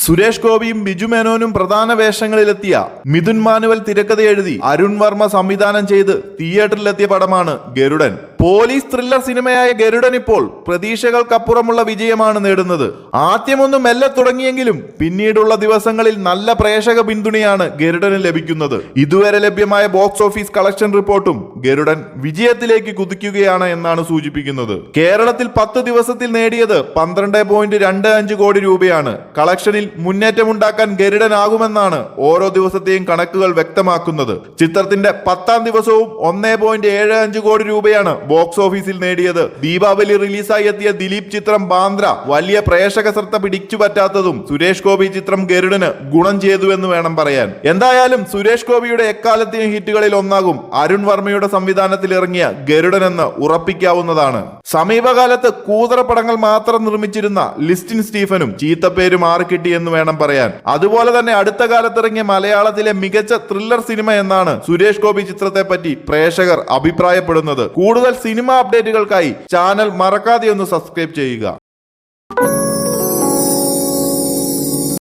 സുരേഷ് ഗോപിയും ബിജു മേനോനും പ്രധാന വേഷങ്ങളിലെത്തിയ മിഥുൻ മാനുവൽ തിരക്കഥ എഴുതി അരുൺ വർമ്മ സംവിധാനം ചെയ്ത് തിയേറ്ററിലെത്തിയ പടമാണ് ഗരുഡൻ. പോലീസ് ത്രില്ലർ സിനിമയായ ഗരുഡൻ ഇപ്പോൾ പ്രതീക്ഷകൾക്കപ്പുറമുള്ള വിജയമാണ് നേടുന്നത്. ആദ്യമൊന്നും മെല്ലെ തുടങ്ങിയെങ്കിലും പിന്നീടുള്ള ദിവസങ്ങളിൽ നല്ല പ്രേക്ഷക പിന്തുണയാണ് ഗരുഡന് ലഭിക്കുന്നത്. ഇതുവരെ ലഭ്യമായ ബോക്സ് ഓഫീസ് കളക്ഷൻ റിപ്പോർട്ടും ഗരുഡൻ വിജയത്തിലേക്ക് കുതിക്കുകയാണ് എന്നാണ് സൂചിപ്പിക്കുന്നത്. കേരളത്തിൽ 10 ദിവസത്തിൽ നേടിയത് 12.25 കോടി രൂപയാണ്. കളക്ഷനിൽ മുന്നേറ്റമുണ്ടാക്കാൻ ഗരുഡനാകുമെന്നാണ് ഓരോ ദിവസത്തെയും കണക്കുകൾ വ്യക്തമാക്കുന്നത്. ചിത്രത്തിന്റെ 10ാം ദിവസവും 1.75 കോടി രൂപയാണ് ബോക്സ് ഓഫീസിൽ നേടിയത്. ദീപാവലി റിലീസായി എത്തിയ ദിലീപ് ചിത്രം ബാന്ദ്ര വലിയ പ്രേക്ഷക ശ്രദ്ധ പിടിച്ചു പറ്റാത്തതും സുരേഷ് ഗോപി ചിത്രം ഗരുഡന് ഗുണം ചെയ്തുവെന്ന് വേണം പറയാൻ. എന്തായാലും സുരേഷ് ഗോപിയുടെ എക്കാലത്തെയും ഹിറ്റുകളിൽ ഒന്നാകും അരുൺ വർമ്മയുടെ സംവിധാനത്തിൽ ഇറങ്ങിയ ഗരുഡൻ എന്ന് ഉറപ്പിക്കാവുന്നതാണ്. സമീപകാലത്ത് കൂതറ പടങ്ങൾ മാത്രം നിർമ്മിച്ചിരുന്ന ലിസ്റ്റിൻ സ്റ്റീഫനും ചീത്തപ്പേര് മാറിക്കിട്ടി എന്ന് വേണം പറയാൻ. അതുപോലെ തന്നെ അടുത്ത കാലത്തിറങ്ങിയ മലയാളത്തിലെ മികച്ച ത്രില്ലർ സിനിമ എന്നാണ് സുരേഷ് ഗോപി ചിത്രത്തെ പറ്റി പ്രേക്ഷകർ അഭിപ്രായപ്പെടുന്നത്. കൂടുതൽ സിനിമ അപ്ഡേറ്റുകൾക്കായി ചാനൽ മറക്കാതെ ഒന്ന് സബ്സ്ക്രൈബ് ചെയ്യുക.